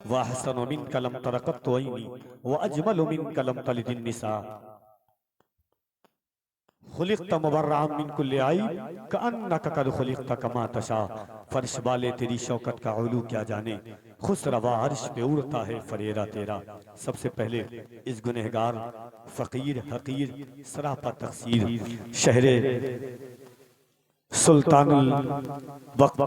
वहसनु मिनका lump तरक़त्तु Anne व अजमलु मिनका lump तलिदिन निसा खुलिक़्त मुबर्रअन मिन कुल्लि ऐब कअन्नका क़द खुलिक़्त कमा तशा। फर्श वाले तेरी शौकत का उलू क्या जाने, खुसरवा अर्श पे उड़ता है फरेरा तेरा। सबसे पहले इस गुनहगार फ़कीर हकीर सरापा तक़सीर शहरे सुल्तानुल वक्त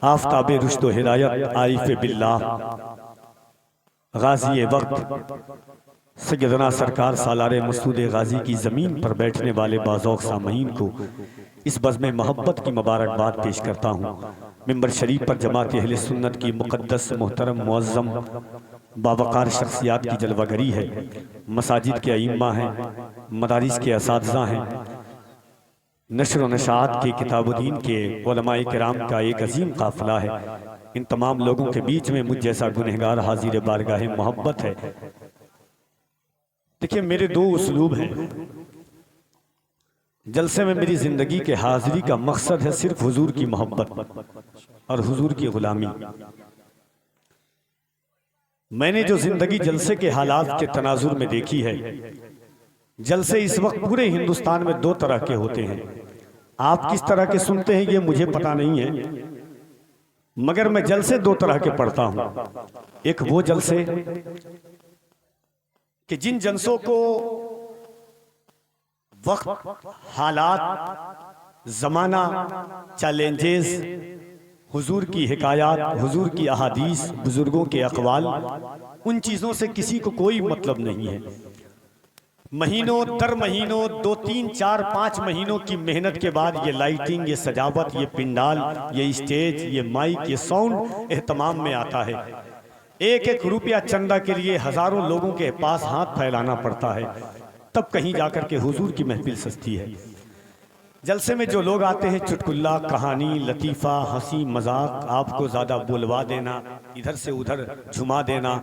आफ़ताबे रुश्द व हिदायत आरिफ़ बिल्लाह गाज़ी वक्त सैयदना सरकार सालारे मसूद गाजी की ज़मीन पर बैठने वाले बाज़ौक़ सामईन को इस बज़्म मोहब्बत की मुबारकबाद पेश करता हूँ। मिंबर शरीफ पर जमात अहले सुन्नत की मुक़द्दस मोहतरम मुअज़्ज़म बावक़ार शख्सियात की जलवागरी है। मसाजिद के अइम्मा हैं, मदारिस के असातिज़ा हैं, नश्र व नशात के किताबुद्दीन के उलमाए किराम का एक अजीम काफ़िला है। इन तमाम लोगों के बीच में मुझ जैसा गुनहगार हाज़िर बारगाह मोहब्बत है। देखिए, मेरे दो उसलूब हैं। जलसे में मेरी ज़िंदगी के हाज़िरी का मकसद है सिर्फ हुजूर की मोहब्बत और हुजूर की ग़ुलामी। मैंने जो ज़िंदगी जलसे के हालात के तनाजुर में देखी है, जलसे इस वक्त पूरे हिंदुस्तान में दो तरह के होते हैं। आप किस तरह के सुनते हैं ये मुझे पता नहीं है, मगर मैं जलसे दो तरह के पढ़ता हूँ। एक वो जलसे कि जिन जलसों को वक्त, हालात, ज़माना, चैलेंजेस, हुजूर की हिकायात, हुजूर की अहादीस, बुजुर्गों के अक़वाल, उन चीज़ों से किसी को कोई मतलब नहीं है। महीनों दर महीनों 2, 3, 4, 5 महीनों की मेहनत के बाद ये लाइटिंग, ये सजावट, ये पिंडाल, ये स्टेज, ये माइक, ये साउंड एहतमाम में आता है। एक एक रुपया चंदा के लिए हजारों लोगों के पास हाथ फैलाना पड़ता है, तब कहीं जाकर के हुजूर की महफिल सजती है। जलसे में जो लोग आते हैं, चुटकुल्ला, कहानी, लतीफ़ा, हंसी मजाक, आपको ज़्यादा बुलवा देना, इधर से उधर झुमा देना,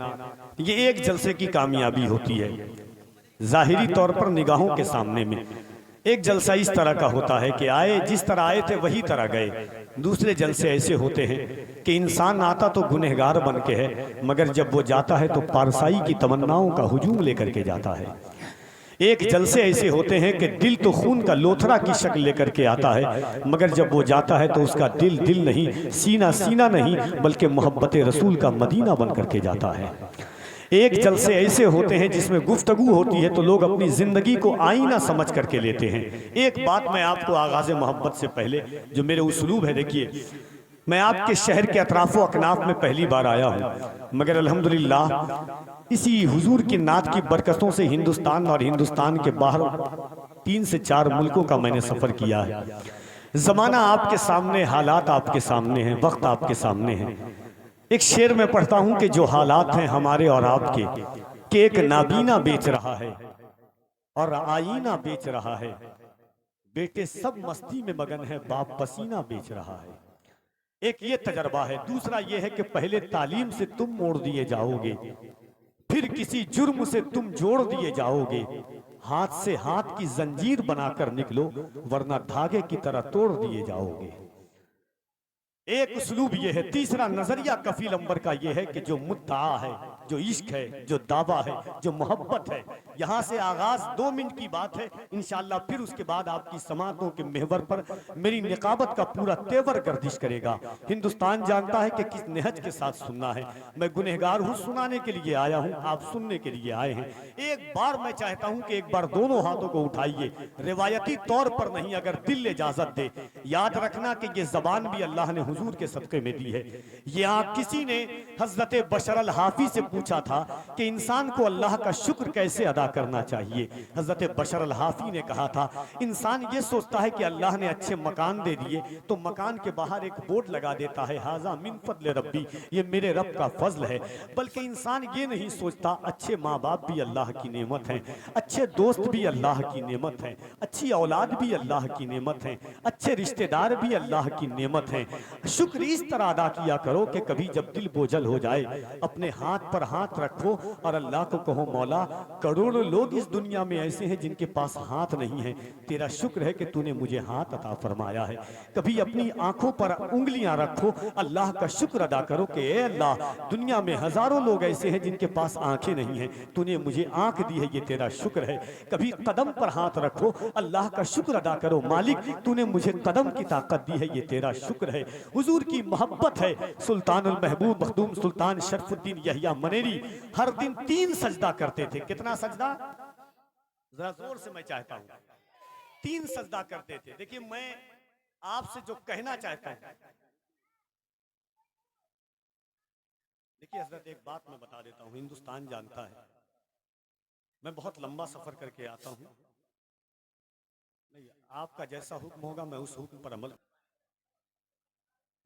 ये एक जलसे की कामयाबी होती है ज़ाहिरी तौर पर निगाहों के सामने में। एक जलसा इस तरह का होता है कि आए जिस तरह आए थे वही तरह गए। दूसरे जलसे ऐसे होते हैं कि इंसान आता तो गुनहगार बन के है, मगर जब वो जाता है तो पारसाई की तमन्नाओं का हुजूम लेकर के जाता है। एक जलसे ऐसे होते हैं कि दिल तो खून का लोथरा की शक्ल लेकर के आता है, मगर जब वो जाता है तो उसका दिल दिल नहीं, सीना सीना नहीं, बल्कि मोहब्बत रसूल का मदीना बन करके जाता है। एक जलसे ऐसे होते हैं जिसमें गुफ्तगू होती है तो लोग अपनी जिंदगी को आईना समझ करके लेते हैं। एक बात मैं आपको आगाज़ मोहब्बत से पहले, जो मेरे उसलूब है, देखिए, मैं आपके शहर के अतराफ़ो अकनाफ में पहली बार आया हूँ, मगर अल्हम्दुलिल्लाह इसी हुजूर की नात की बरकतों से हिंदुस्तान और हिंदुस्तान के बाहर 3 से 4 मुल्कों का मैंने सफ़र किया है। ज़माना आपके सामने, हालात आपके सामने हैं, वक्त आपके सामने है। एक शेर में पढ़ता हूं कि जो हालात हैं हमारे और आपके, कि एक नाबीना बेच रहा है और आईना बेच रहा है, बेटे सब मस्ती में मगन है, बाप पसीना बेच रहा है। एक ये तजर्बा है। दूसरा ये है कि पहले तालीम से तुम मोड़ दिए जाओगे, फिर किसी जुर्म से तुम जोड़ दिए जाओगे। हाथ से हाथ की जंजीर बनाकर निकलो, वरना धागे की तरह तोड़ दिए जाओगे। एक उसलूब ये है। तीसरा नजरिया कफील अंबर का ये है कि जो मुद्दा है, जो इश्क है, जो दावा है, जो मोहब्बत है, यहाँ से आगाज 2 मिनट की बात है इंशाअल्लाह, फिर उसके बाद आपकी समातों के महवर पर मेरी निकाबत का पूरा तेवर गर्दिश करेगा। हिंदुस्तान जानता है कि किस नेहज के साथ सुनना है। मैं गुनहगार हूँ, सुनाने के लिए आया हूँ, आप सुनने के लिए आए हैं। एक बार मैं चाहता हूँ कि एक बार दोनों हाथों को उठाइए, रिवायती तौर पर नहीं, अगर दिल इजाजत दे। याद रखना कि ये जबान भी अल्लाह ने हुजूर के सदक़े में दी है। यहाँ किसी ने हजरत बशर अल हाफी से पूछा था कि इंसान को अल्लाह का शुक्र कैसे अदा करना चाहिए। हजरत बशर अल हाफी ने कहा था, इंसान ये सोचता है कि अल्लाह ने अच्छे मकान दे दिए तो मकान के बाहर एक बोर्ड लगा देता है, हाजा मिन फज़्ल रब्बी, ये मेरे रब का फजल है। बल्कि इंसान ये नहीं सोचता, अच्छे माँ बाप भी अल्लाह की नेमत है, अच्छे दोस्त भी अल्लाह की नेमत है, अच्छी औलाद भी अल्लाह की नेमत है, अच्छे रिश्तेदार भी अल्लाह की नेमत है। शुक्र इस तरह अदा किया करो कि कभी जब दिल बोझल हो जाए, अपने हाथ पर हाथ रखो और अल्लाह को कहो, मौला करोड़ करोड़ों लोग इस दुनिया में ऐसे हैं जिनके पास हाथ नहीं है, तेरा शुक्र है कि तूने मुझे हाथ अता फरमाया है। कभी अपनी आंखों पर उंगलियां रखो, अल्लाह का शुक्र अदा करो कि ए अल्लाह, दुनिया में हजारों लोग ऐसे हैं जिनके पास आंखें नहीं हैं, तूने मुझे आंख दी है, ये तेरा शुक्र है। कभी कदम पर हाथ रखो, अल्लाह का शुक्र अदा करो, मालिक तूने मुझे कदम की ताकत दी है, ये तेरा शुक्र है। हुजूर की मोहब्बत है। सुल्तानुल महबूब मखदूम सुल्तान शरफुद्दीन यहिया मनेरी हर दिन 3 सजदा करते थे। कितना सजदा? जरा जोर से मैं चाहता हूं। 3 सजदा करते थे। देखिए मैं आपसे जो कहना चाहता हूं, देखिए हजरत एक बात मैं बता देता हूं, हिंदुस्तान जानता है मैं बहुत लंबा सफर करके आता हूं। नहीं, आपका जैसा हुक्म होगा मैं उस हुक्म पर अमल।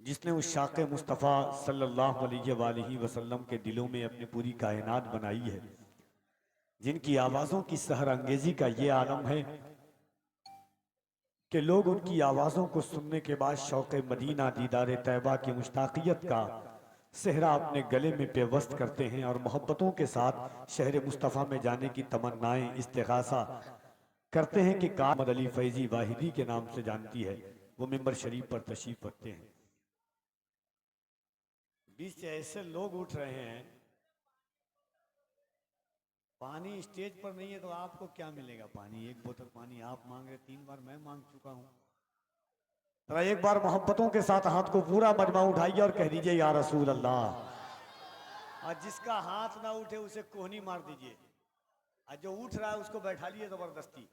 जिसने उस शाक़े मुस्तफ़ा सल्लल्लाहु अलैहि वसल्लम के दिलों में अपनी पूरी कायनात बनाई है, जिनकी आवाज़ों की सहर अंगेजी का ये आलम है कि लोग उनकी आवाज़ों को सुनने के बाद शौक़े मदीना दीदार तैबा की मुश्ताक़ियत का सेहरा अपने गले में पेवस्त करते हैं और मोहब्बतों के साथ शहर मुस्तफ़ा में जाने की तमन्नाएं इस्तिग़ासा करते हैं कि कामद अली फैज़ी वाहिदी के नाम से जानती है, वो मिंबर शरीफ पर तशरीफ रखते हैं। बीच से ऐसे लोग उठ रहे हैं, पानी स्टेज पर नहीं है तो आपको क्या मिलेगा? पानी, एक बोतल पानी आप मांग रहे, 3 बार मैं मांग चुका हूं। तो एक बार मोहब्बतों के साथ हाथ को पूरा मजमा उठाइए और कह दीजिए या रसूल अल्लाह। और जिसका हाथ ना उठे उसे कोहनी मार दीजिए, और जो उठ रहा है उसको बैठा लिए जबरदस्ती,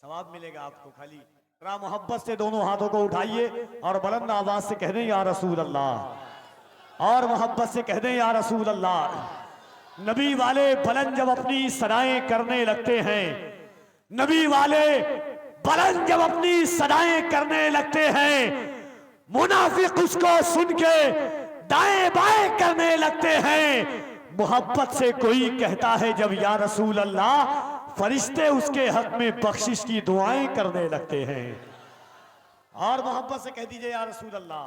सवाब मिलेगा आपको। खाली मोहब्बत से दोनों हाथों को उठाइए और बुलंद आवाज से कह दें या रसूल अल्लाह, और मोहब्बत से कह दें या रसूल अल्लाह। नबी वाले बुलंद जब अपनी सदाएं करने लगते हैं, नबी वाले बुलंद जब अपनी सदाएं करने लगते हैं, मुनाफिक उसको सुन के दाएं बाएं करने लगते हैं। मोहब्बत से कोई कहता है जब या रसूल अल्लाह, फरिश्ते उसके हक में बख्शिश की दुआएं करने लगते हैं। और मोहब्बत से कह दीजिए या रसूल अल्लाह।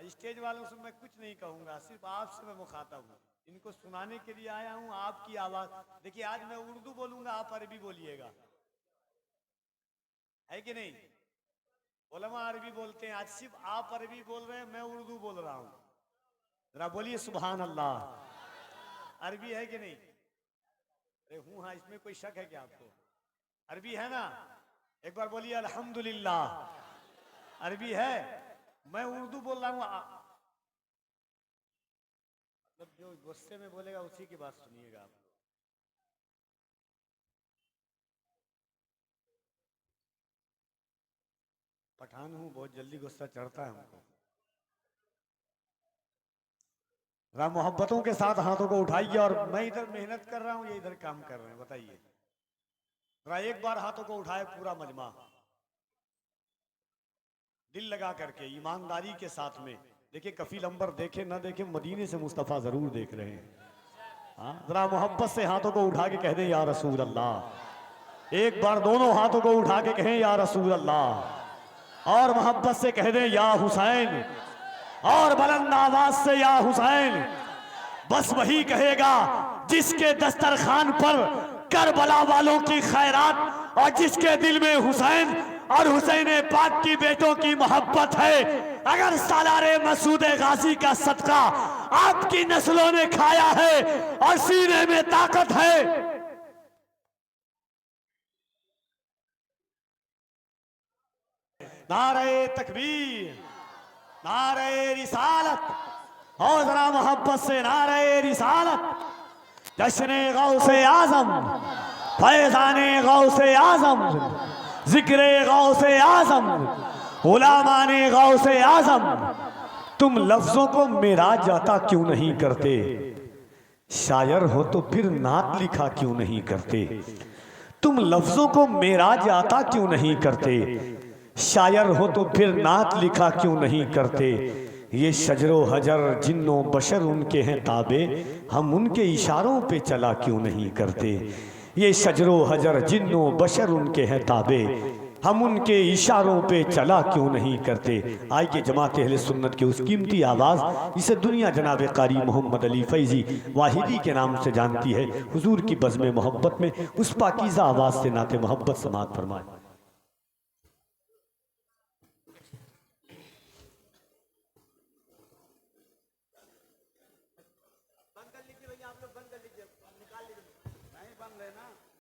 स्टेज वालों से मैं कुछ नहीं कहूंगा, सिर्फ आपसे मैं मुखातब हूँ, इनको सुनाने के लिए आया हूँ। आपकी आवाज देखिए, आज मैं उर्दू बोलूंगा, आप अरबी बोलिएगा, है कि नहीं? उलमा अरबी बोलते हैं, आज सिर्फ आप अरबी बोल रहे हैं, मैं उर्दू बोल रहा हूं। जरा बोलिए सुभान अल्लाह। अरबी है कि नहीं? अरे हूं, हाँ, इसमें कोई शक है क्या आपको? अरबी है ना? एक बार बोलिए अल्हम्दुलिल्लाह। अरबी है, मैं उर्दू बोल रहा हूं। मतलब जो गुस्से में बोलेगा उसी की बात सुनिएगा आप। पठान हूं, बहुत जल्दी गुस्सा चढ़ता है हमको। राम मोहब्बतों के साथ हाथों को उठाइए, और मैं इधर मेहनत कर रहा हूं, ये इधर काम कर रहे हैं, बताइए। एक बार हाथों को उठाए पूरा मजमा, दिल लगा करके ईमानदारी के साथ में। देखिए कफील अंबर देखे ना देखे, मदीने से मुस्तफा जरूर देख रहे हैं। हाँ, जरा मोहब्बत से हाथों को उठा के कह दे या रसूल अल्लाह। एक बार दोनों हाथों को उठा के कहें या रसूल अल्लाह, और मोहब्बत से कह दे या हुसैन, और बुलंद आवाज से या हुसैन। बस वही कहेगा जिसके दस्तरखान पर करबला वालों की खैरात और जिसके दिल में हुसैन और हुसैन पाक की बेटों की मोहब्बत है। अगर सालारे मसूद गाजी का सदका आपकी नस्लों ने खाया है और सीने में ताकत है, नारे तकबीर, नारे रिसालत, और जरा मोहब्बत से नारे रिसालत। जश्ने गौसे आजम, फैजाने गौसे आजम, जिक्रे गौसे आजम, उलामाने गौसे आजम। तुम लफ्जों को मेराज आता क्यों नहीं करते? शायर हो तो फिर नात लिखा क्यों नहीं करते? तुम लफ्जों को मेराज आता क्यों नहीं करते? शायर हो तो फिर नात लिखा क्यों नहीं करते? ये शजरो हजर जिन्नो बशर उनके हैं ताबे, हम उनके इशारों पे चला क्यों नहीं करते? ये शजरो हजर जिन्नो बशर उनके हैं ताबे, हम उनके इशारों पे चला क्यों नहीं करते। आइए जमात अहले सुन्नत के उस कीमती आवाज़ इसे दुनिया जनाब कारी मोहम्मद अली फैज़ी वाहिदी के नाम से जानती है, हुजूर की बज़्म मोहब्बत में उस पाकीज़ा आवाज़ से नाते मोहब्बत समात फरमाए।